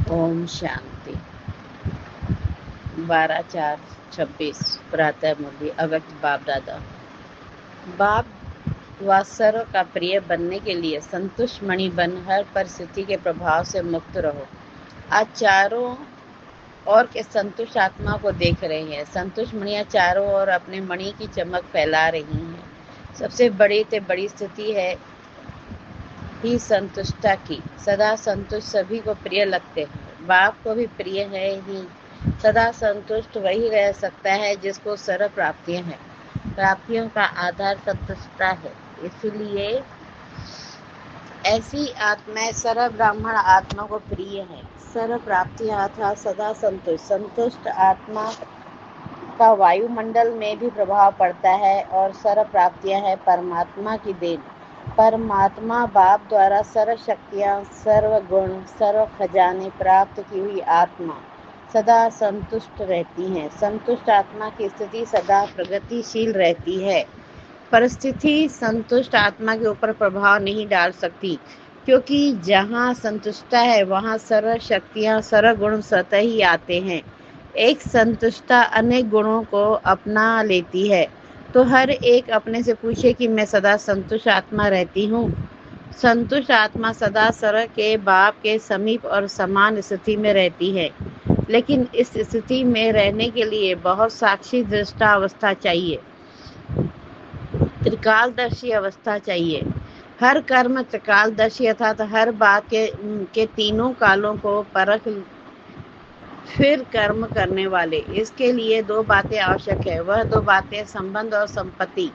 ओम शांति। 12/4/26 प्रातः मुरली। अव्यक्त बाप दादा। बाप व सर्व का प्रिय बनने के लिए संतुष्ट मणि बन हर परिस्थिति के प्रभाव से मुक्त रहो। आज चारों ओर के संतुष्ट आत्मा को देख रहे हैं। संतुष्ट मणियां चारों ओर अपने मणि की चमक फैला रही हैं। सबसे बड़ी से बड़ी स्थिति है ही संतुष्टता की। सदा संतुष्ट सभी को प्रिय लगते हैं। बाप को भी प्रिय है ही। सदा संतुष्ट वही रह सकता है जिसको सर्व प्राप्तियां हैं। प्राप्तियों का आधार संतुष्टता है। इसलिए ऐसी आत्माएं सर्व ब्राह्मण आत्मा को प्रिय है। सर्व प्राप्तियां अर्थात सदा संतुष्ट। संतुष्ट आत्मा का वायुमंडल में भी प्रभाव पड़ता है और सर्व प्राप्तियां है परमात्मा की देन। परमात्मा बाप द्वारा सर्व शक्तियां, सर्व गुण, सर्व खजाने प्राप्त की हुई आत्मा सदा संतुष्ट रहती हैं। संतुष्ट आत्मा की स्थिति सदा प्रगतिशील रहती है। परिस्थिति संतुष्ट आत्मा के ऊपर प्रभाव नहीं डाल सकती, क्योंकि जहाँ संतुष्टता है वहाँ सर्व शक्तियाँ, सर्व गुण स्वतः ही आते हैं। एक संतुष्टता अनेक गुणों को अपना लेती है। तो हर एक अपने से पूछे कि मैं सदा संतुष्ट आत्मा रहती हूँ। संतुष्ट आत्मा सदा सर्व के बाप के समीप और समान स्थिति में रहती है। लेकिन इस स्थिति में रहने के लिए बहुत साक्षी दृष्टा अवस्था चाहिए, त्रिकालदर्शी अवस्था चाहिए। हर कर्म त्रिकालदर्शी अर्थात हर बात के तीनों कालों को परख फिर कर्म करने वाले। इसके लिए दो बातें आवश्यक है। वह दो बातें संबंध और संपत्ति।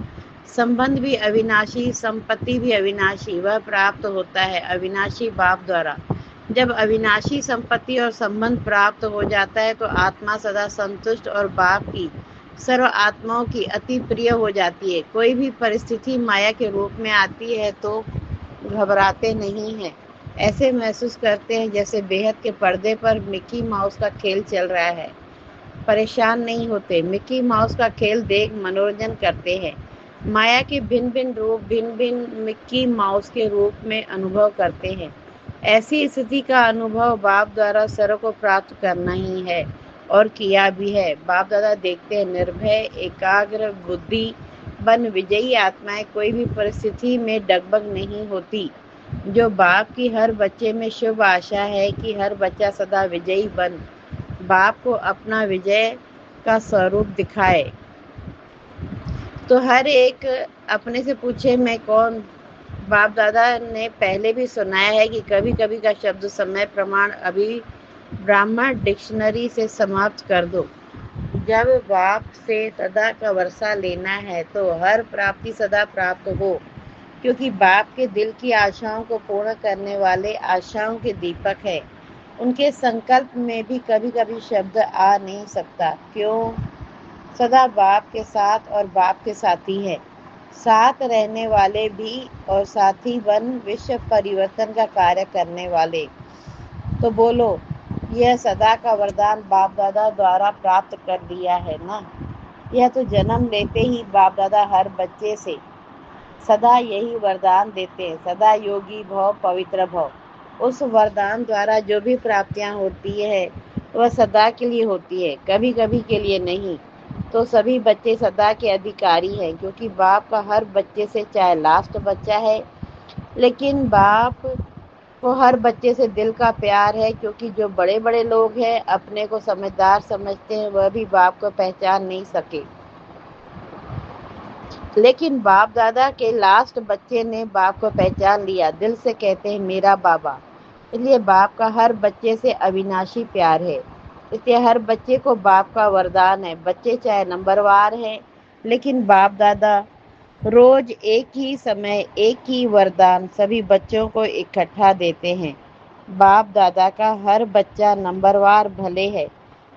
संबंध भी अविनाशी, संपत्ति भी अविनाशी। वह प्राप्त होता है अविनाशी बाप द्वारा। जब अविनाशी संपत्ति और संबंध प्राप्त हो जाता है तो आत्मा सदा संतुष्ट और बाप की सर्व आत्माओं की अति प्रिय हो जाती है। कोई भी परिस्थिति माया के रूप में आती है तो घबराते नहीं हैं। ऐसे महसूस करते हैं जैसे बेहद के पर्दे पर मिकी माउस का खेल चल रहा है। परेशान नहीं होते। मिकी माउस का खेल देख मनोरंजन करते हैं। माया के भिन्न भिन्न रूप भिन्न भिन्न मिकी माउस के रूप में अनुभव करते हैं। ऐसी स्थिति का अनुभव बाप द्वारा सर्व को प्राप्त करना ही है और किया भी है। बाप दादा देखते हैं निर्भय एकाग्र बुद्धि बन विजयी आत्माएं कोई भी परिस्थिति में डगमग नहीं होती। जो बाप की हर बच्चे में शुभ आशा है कि हर बच्चा सदा विजयी बन बाप को अपना विजय का स्वरूप दिखाए। तो हर एक अपने से पूछे मैं कौन। बाप दादा ने पहले भी सुनाया है कि कभी कभी का शब्द समय प्रमाण अभी ब्राह्मण डिक्शनरी से समाप्त कर दो। जब बाप से सदा का वर्षा लेना है तो हर प्राप्ति सदा प्राप्त हो, क्योंकि बाप के दिल की आशाओं को पूर्ण करने वाले आशाओं के दीपक है। उनके संकल्प में भी कभी कभी शब्द आ नहीं सकता। क्यों? सदा बाप के साथ और बाप के साथी है। साथ रहने वाले भी और साथी बन विश्व परिवर्तन का कार्य करने वाले। तो बोलो, यह सदा का वरदान बाप दादा द्वारा प्राप्त कर लिया है ना? यह तो जन्म लेते ही बाप दादा हर बच्चे से सदा यही वरदान देते हैं, सदा योगी भव पवित्र भव। उस वरदान द्वारा जो भी प्राप्तियां होती है वह सदा के लिए होती है, कभी कभी के लिए नहीं। तो सभी बच्चे सदा के अधिकारी हैं, क्योंकि बाप का हर बच्चे से चाहे लास्ट बच्चा है, लेकिन बाप को हर बच्चे से दिल का प्यार है। क्योंकि जो बड़े बड़े लोग हैं अपने को समझदार समझते हैं, वह भी बाप को पहचान नहीं सके, लेकिन बाप दादा के लास्ट बच्चे ने बाप को पहचान लिया। दिल से कहते हैं मेरा बाबा। इसलिए बाप का हर बच्चे से अविनाशी प्यार है। इसलिए हर बच्चे को बाप का वरदान है। बच्चे चाहे नंबरवार हैं, लेकिन बाप दादा रोज एक ही समय एक ही वरदान सभी बच्चों को इकट्ठा देते हैं। बाप दादा का हर बच्चा नंबरवार भले है,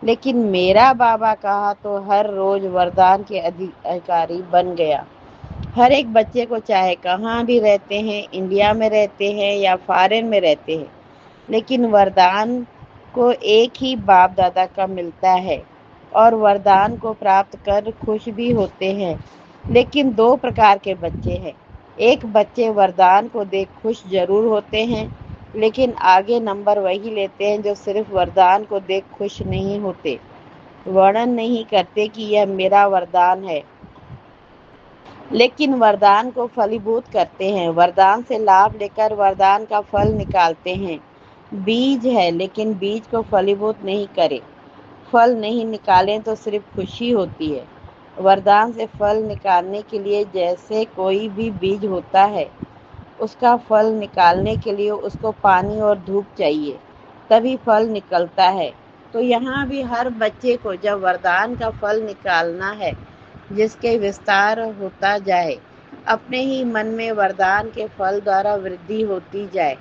लेकिन मेरा बाबा कहा तो हर रोज वरदान के अधिकारी बन गया। हर एक बच्चे को चाहे कहाँ भी रहते हैं, इंडिया में रहते हैं या फॉरेन में रहते हैं, लेकिन वरदान को एक ही बाप दादा का मिलता है और वरदान को प्राप्त कर खुश भी होते हैं। लेकिन दो प्रकार के बच्चे हैं। एक बच्चे वरदान को देख खुश जरूर होते हैं, लेकिन आगे नंबर वही लेते हैं जो सिर्फ वरदान को देख खुश नहीं होते, वर्णन नहीं करते कि यह मेरा वरदान है, लेकिन वरदान को फलीभूत करते हैं। वरदान से लाभ लेकर वरदान का फल निकालते हैं। बीज है, लेकिन बीज को फलीभूत नहीं करे, फल नहीं निकालें तो सिर्फ खुशी होती है। वरदान से फल निकालने के लिए जैसे कोई भी बीज होता है, उसका फल निकालने के लिए उसको पानी और धूप चाहिए, तभी फल निकलता है। तो यहाँ भी हर बच्चे को जब वरदान का फल निकालना है, जिसके विस्तार होता जाए, अपने ही मन में वरदान के फल द्वारा वृद्धि होती जाए,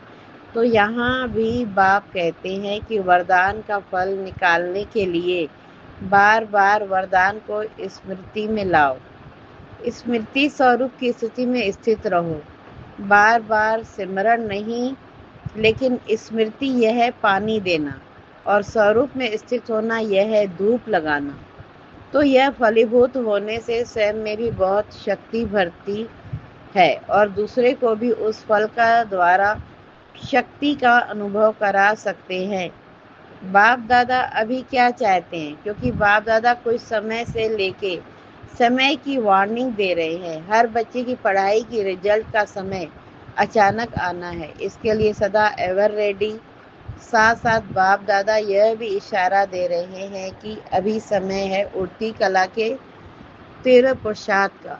तो यहाँ भी बाप कहते हैं कि वरदान का फल निकालने के लिए बार बार वरदान को स्मृति में लाओ, स्मृति स्वरूप की स्थिति में स्थित रहो। बार बार सिमरण नहीं, लेकिन स्मृति यह है पानी देना, और स्वरूप में स्थित होना यह है धूप लगाना। तो यह फलीभूत होने से स्वयं में भी बहुत शक्ति भरती है और दूसरे को भी उस फल का द्वारा शक्ति का अनुभव करा सकते हैं। बाप दादा अभी क्या चाहते हैं, क्योंकि बाप दादा कुछ समय से लेके समय की वार्निंग दे रहे हैं। हर बच्चे की पढ़ाई की रिजल्ट का समय अचानक आना है, इसके लिए सदा एवर रेडी। साथ साथ बाप दादा यह भी इशारा दे रहे हैं कि अभी समय है उड़ती कला के 13 पुरुषार्थ का।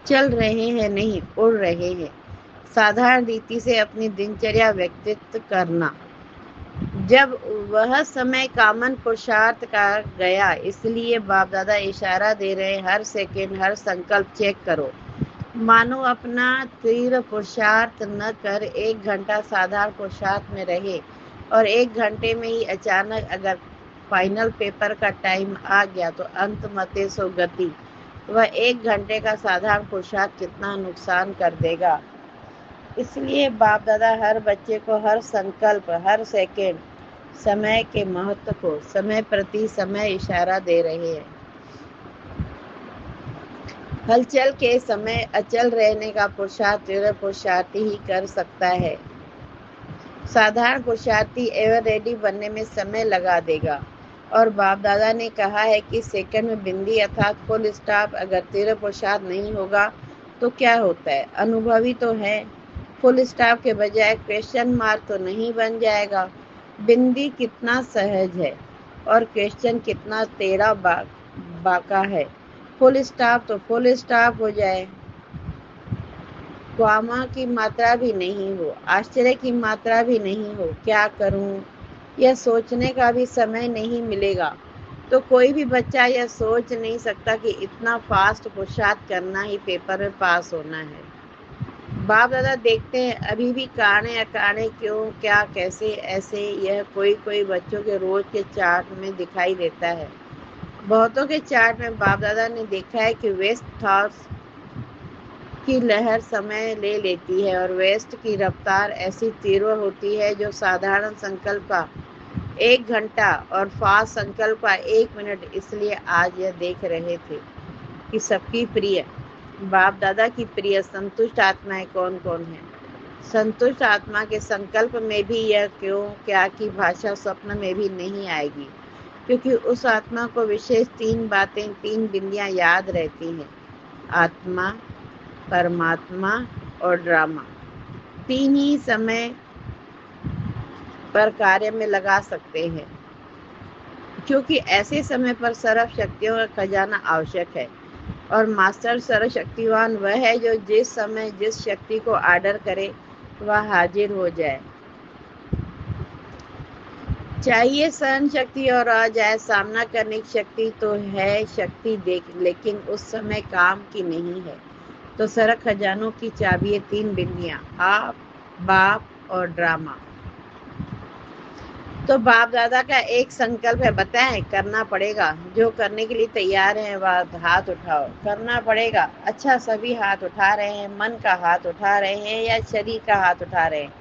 चल रहे हैं नहीं, उड़ रहे हैं। साधारण रीति से अपनी दिनचर्या व्यतीत करना। जब वह समय कामन पुरुषार्थ का गया, इसलिए बाप दादा इशारा दे रहे, हर सेकंड हर संकल्प चेक करो। मानो अपना तीव्र पुरुषार्थ न कर 1 घंटा साधारण पुरुषार्थ में रहे और 1 घंटे में ही अचानक अगर फाइनल पेपर का टाइम आ गया तो अंत मते सो गति। वह 1 घंटे का साधारण पुरुषार्थ कितना नुकसान कर देगा। इसलिए बाप दादा हर बच्चे को हर संकल्प हर सेकंड समय के महत्व को समय प्रति समय इशारा दे रहे हैं। हलचल के समय अचल रहने का पुरुषार्थ तीव्र पुरुषार्थी ही कर सकता है। साधारण पुरुषार्थी एवर रेडी बनने में समय लगा देगा। और बाप दादा ने कहा है कि सेकंड में बिंदी अर्थात फुल स्टॉप। अगर तीव्र पुरुषार्थ नहीं होगा तो क्या होता है, अनुभवी तो है। फुल स्टॉप के बजाय क्वेश्चन मार्क तो नहीं बन जाएगा। बिंदी कितना सहज है और क्वेश्चन कितना टेढ़ा बाका है। फुल स्टॉप तो फुल स्टॉप हो जाए, क्वामा की मात्रा भी नहीं हो, आश्चर्य की मात्रा भी नहीं हो। क्या करूं, यह सोचने का भी समय नहीं मिलेगा। तो कोई भी बच्चा यह सोच नहीं सकता कि इतना फास्ट पुरुषार्थ करना ही पेपर में पास होना है। बाप दादा देखते हैं अभी भी काने अकाने क्यों क्या कैसे ऐसे, यह कोई बच्चों के रोज के चार्ट में दिखाई देता है। बहुतों के चार्ट में बाप दादा ने देखा है कि वेस्ट थॉट्स की लहर समय ले लेती है और वेस्ट की रफ्तार ऐसी तीव्र होती है जो साधारण संकल्प का 1 घंटा और फास्ट संकल्प का 1 मिनट। इसलिए आज यह देख रहे थे कि सबकी प्रिय बाप दादा की प्रिय संतुष्ट आत्माएं कौन कौन है। संतुष्ट आत्मा के संकल्प में भी यह क्यों क्या की भाषा स्वप्न में भी नहीं आएगी, क्योंकि उस आत्मा को विशेष 3 बातें 3 बिंदियां याद रहती हैं, आत्मा, परमात्मा और ड्रामा। 3 ही समय पर कार्य में लगा सकते हैं, क्योंकि ऐसे समय पर सर्व शक्तियों का खजाना आवश्यक है। और मास्टर सर्वशक्तिवान वह है जो जिस समय जिस शक्ति को ऑर्डर करे वह हाजिर हो जाए। चाहिए सहन शक्ति और आ जाए, सामना करने की शक्ति तो है शक्ति देख, लेकिन उस समय काम की नहीं है। तो सर्व खजानों की चाबी है 3 बिंदियां, आप, बाप और ड्रामा। तो बाप दादा का एक संकल्प है, बताएं करना पड़ेगा। जो करने के लिए तैयार हैं वह हाथ उठाओ। करना पड़ेगा। अच्छा, सभी हाथ उठा रहे हैं। मन का हाथ उठा रहे हैं या शरीर का हाथ उठा रहे हैं?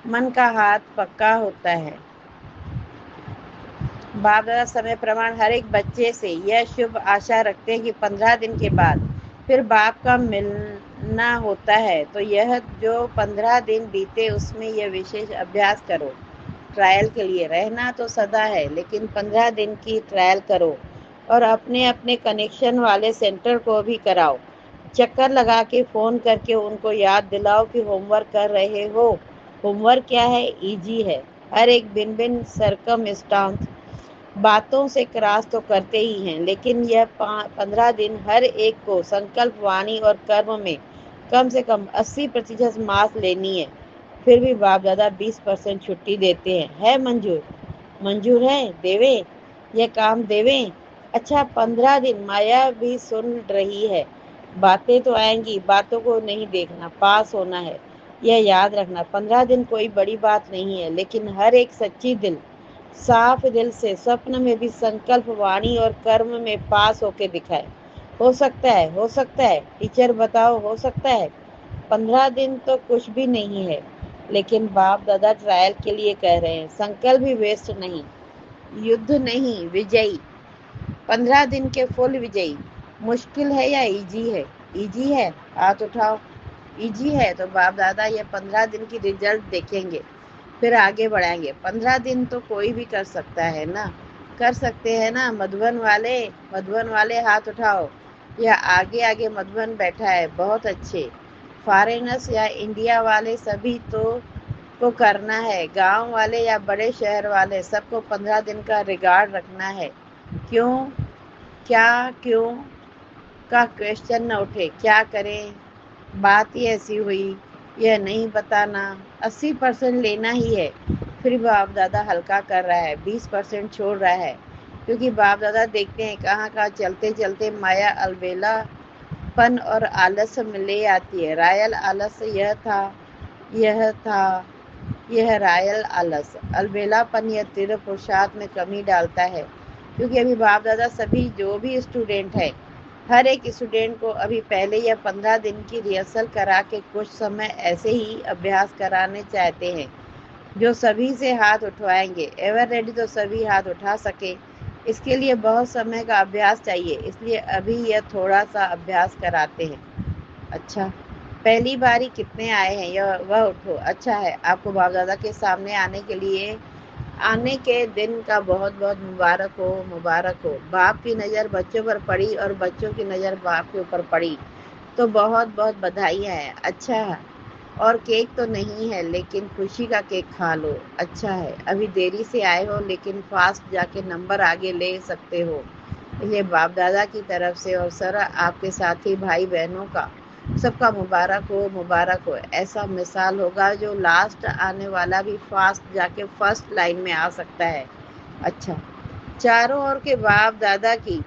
मन का हाथ पक्का होता है। बाप दादा समय प्रमाण हर एक बच्चे से यह शुभ आशा रखते हैं कि 15 दिन के बाद फिर बाप का मिलना होता है। तो यह जो 15 दिन बीते उसमें यह विशेष अभ्यास करो। ट्रायल के लिए रहना तो सदा है, लेकिन 15 दिन की ट्रायल करो और अपने अपने कनेक्शन वाले सेंटर को भी कराओ। चक्कर लगा के फ़ोन करके उनको याद दिलाओ कि होमवर्क कर रहे हो। होमवर्क क्या है? इजी है। हर एक भिन्न भिन्न सरकमस्टांस बातों से क्रॉस तो करते ही हैं, लेकिन यह 15 दिन हर एक को संकल्प, वाणी और कर्म में कम से कम 80% मार्क्स लेनी है। फिर भी बाप दादा 20% छुट्टी देते हैं। है मंजूर? मंजूर है? देवे यह काम देवे। अच्छा, 15 दिन माया भी सुन रही है। बातें तो आएंगी, बातों को नहीं देखना, पास होना है। यह याद रखना, 15 दिन कोई बड़ी बात नहीं है, लेकिन हर एक सच्ची दिल, साफ दिल से स्वप्न में भी संकल्प, वाणी और कर्म में पास होके दिखाए। हो सकता है, हो सकता है। टीचर बताओ, हो सकता है? 15 दिन तो कुछ भी नहीं है, लेकिन बाप दादा ट्रायल के लिए कह रहे हैं। संकल्प भी वेस्ट नहीं, युद्ध नहीं, विजयी। 15 दिन के फुल विजयी। मुश्किल है या इजी है? इजी है, हाथ उठाओ। इजी है तो बाप दादा ये 15 दिन की रिजल्ट देखेंगे, फिर आगे बढ़ाएंगे। 15 दिन तो कोई भी कर सकता है ना? कर सकते हैं ना? मधुबन वाले, मधुबन वाले हाथ उठाओ। या आगे आगे मधुबन बैठा है, बहुत अच्छे। फॉरेनर्स या इंडिया वाले सभी को करना है। गांव वाले या बड़े शहर वाले, सबको 15 दिन का रिकॉर्ड रखना है। क्यों? क्या क्यों का क्वेश्चन न उठे। क्या करें? बात ही ऐसी हुई, यह नहीं बताना। 80% लेना ही है। फिर बाप दादा हल्का कर रहा है, 20% छोड़ रहा है, क्योंकि बाप दादा देखते हैं कहाँ कहाँ चलते चलते माया अलबेलापन और आलस में ले आती है। रायल आलस यह था यह रायल आलस, अलबेलापन यह तीव्र पुरुषार्थ में कमी डालता है। क्योंकि अभी बाप दादा सभी जो भी स्टूडेंट है, हर एक स्टूडेंट को अभी पहले या 15 दिन की रिहर्सल करा के कुछ समय ऐसे ही अभ्यास कराने चाहते हैं, जो सभी से हाथ उठवाएंगे। एवर रेडी तो सभी हाथ उठा सके, इसके लिए बहुत समय का अभ्यास चाहिए, इसलिए अभी यह थोड़ा सा अभ्यास कराते हैं। अच्छा, पहली बारी कितने आए हैं यह वह उठो। अच्छा है, आपको बाप दादा के सामने आने के दिन का बहुत बहुत मुबारक हो, मुबारक हो। बाप की नज़र बच्चों पर पड़ी और बच्चों की नज़र बाप के ऊपर पड़ी, तो बहुत बहुत बधाइयाँ हैं। अच्छा है, और केक तो नहीं है, लेकिन खुशी का केक खा लो। अच्छा है, अभी देरी से आए हो, लेकिन फास्ट जाके नंबर आगे ले सकते हो। ये बाप दादा की तरफ से और सर आपके साथी भाई बहनों का सबका मुबारक हो, मुबारक हो। ऐसा मिसाल होगा जो लास्ट आने वाला भी फास्ट जाके फर्स्ट लाइन में आ सकता है। अच्छा, चारों ओर के बाप दादा की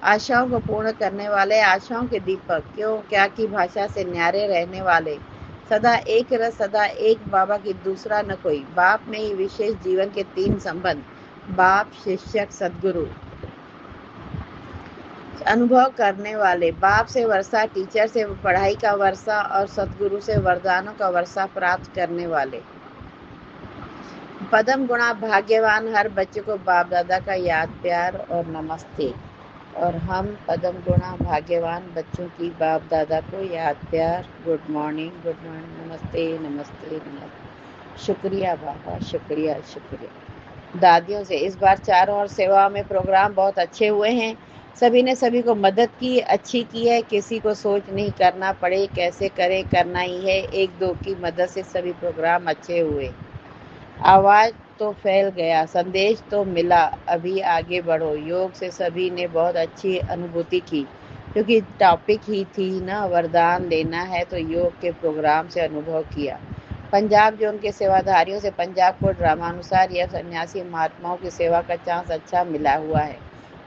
आशाओं को पूर्ण करने वाले, आशाओं के दीपक, क्यों क्या की भाषा से न्यारे रहने वाले, सदा एक रस, सदा एक बाबा की दूसरा न कोई। बाप में ही विशेष जीवन के 3 संबंध, बाप, शिक्षक, सदगुरु। अनुभव करने वाले, बाप से वर्षा, टीचर से पढ़ाई का वर्षा और सदगुरु से वरदानों का वर्षा प्राप्त करने वाले। पदम गुणा भाग्यवान हर बच्चे को बाप दादा का याद, प्यार और नमस्ते। और हम पदम गुणा भाग्यवान बच्चों की बाप दादा को याद, प्यार, गुड मॉर्निंग, नमस्ते, नमस्ते, नमस्ते। शुक्रिया बाबा, शुक्रिया, शुक्रिया। दादियों से इस बार चारों ओर सेवा में प्रोग्राम बहुत अच्छे हुए हैं। सभी ने सभी को मदद की, अच्छी की है। किसी को सोच नहीं करना पड़े कैसे करे, करना ही है। एक दो की मदद से सभी प्रोग्राम अच्छे हुए। आवाज तो फैल गया, संदेश तो मिला, अभी आगे बढ़ो। योग से सभी ने बहुत अच्छी अनुभूति की, क्योंकि टॉपिक ही थी ना, वरदान लेना है, तो योग के प्रोग्राम से अनुभव किया। पंजाब जोन के सेवाधारियों से पंजाब को ड्रामानुसार यह सन्यासी महात्माओं की सेवा का चांस अच्छा मिला हुआ है,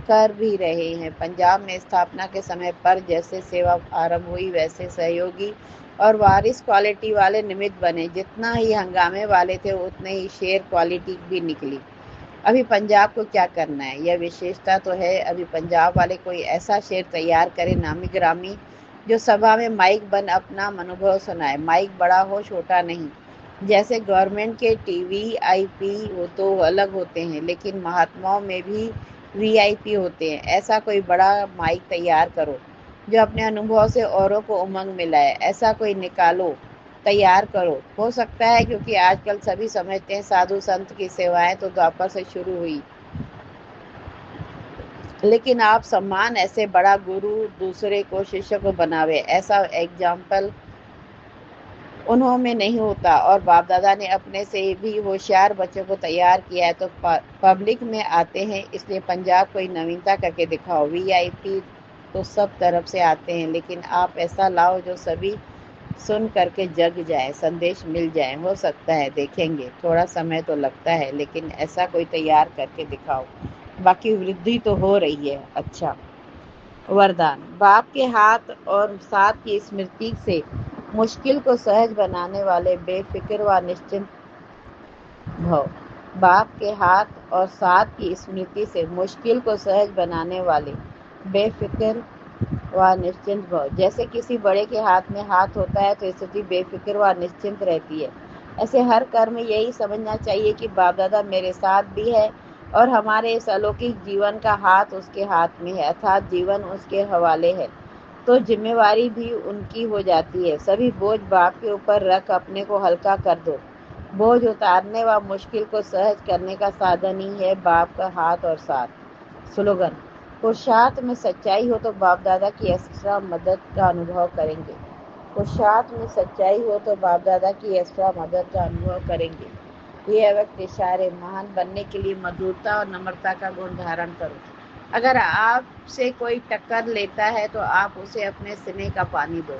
कर भी रहे हैं। पंजाब में स्थापना के समय पर जैसे सेवा आरंभ हुई, वैसे सहयोगी और वारिस क्वालिटी वाले निमित्त बने। जितना ही हंगामे वाले थे, उतने ही शेर क्वालिटी भी निकली। अभी पंजाब को क्या करना है, यह विशेषता तो है। अभी पंजाब वाले कोई ऐसा शेर तैयार करे, नामी ग्रामी, जो सभा में माइक बन अपना अनुभव सुनाए। माइक बड़ा हो, छोटा नहीं। जैसे गवर्नमेंट के टीवीआईपी वो तो अलग होते हैं, लेकिन महात्माओं में भी वीआईपी होते हैं। ऐसा कोई बड़ा माइक तैयार करो जो अपने अनुभव से औरों को उमंग में लाए। ऐसा कोई निकालो, तैयार करो। हो सकता है क्योंकि आजकल सभी समझते हैं साधु संत की सेवाएं तो द्वापर से शुरू हुई, लेकिन आप सम्मान ऐसे बड़ा गुरु दूसरे को शिष्य को बनावे, ऐसा एग्जाम्पल उन्हों में नहीं होता। और बाप दादा ने अपने से भी होशियार बच्चों को तैयार किया है तो पब्लिक में आते हैं। इसलिए पंजाब कोई नवीनता करके दिखाओ। वीआईपी तो सब तरफ से आते हैं, लेकिन आप ऐसा लाओ जो सभी सुन करके जग जाए, संदेश मिल जाए। हो सकता है, देखेंगे, थोड़ा समय तो लगता है, लेकिन ऐसा कोई तैयार करके दिखाओ। बाकी वृद्धि तो हो रही है। अच्छा, वरदान। बाप के हाथ और साथ की स्मृति से मुश्किल को सहज बनाने वाले बेफिक्र व निश्चिंत भव। बाप के हाथ और साथ की स्मृति से मुश्किल को सहज बनाने वाले बेफिक्र व निश्चिंत भव। जैसे किसी बड़े के हाथ में हाथ होता है तो स्थिति बेफिक्र व निश्चिंत रहती है। ऐसे हर कर्म यही समझना चाहिए कि बाप दादा मेरे साथ भी है और हमारे इस अलौकिक जीवन का हाथ उसके हाथ में है, अर्थात जीवन उसके हवाले है, तो जिम्मेवारी भी उनकी हो जाती है। सभी बोझ बाप के ऊपर रख अपने को हल्का कर दो। बोझ उतारने व मुश्किल को सहज करने का साधन ही है बाप का हाथ और साथ। स्लोगन। पुरुषार्थ में सच्चाई हो तो बाप दादा की एक्स्ट्रा मदद का अनुभव करेंगे। पुरुषार्थ में सच्चाई हो तो बाप दादा की एक्स्ट्रा मदद का अनुभव करेंगे। ये अव्यक्त इशारे। महान बनने के लिए मधुरता और नम्रता का गुण धारण करो। अगर आपसे कोई टक्कर लेता है तो आप उसे अपने स्नेह का पानी दो।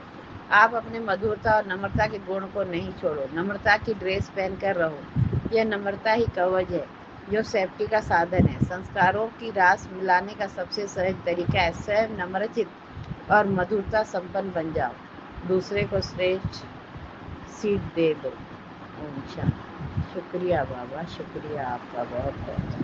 आप अपने मधुरता और नम्रता के गुण को नहीं छोड़ो। नम्रता की ड्रेस पहनकर रहो। यह नम्रता ही कवच है जो सेफ्टी का साधन है। संस्कारों की रास मिलाने का सबसे सहज तरीका है स्वयं नम्रचित और मधुरता संपन्न बन जाओ। दूसरे को श्रेष्ठ सीट दे दो। ओम शांति। शुक्रिया बाबा, शुक्रिया आपका बहुत बहुत।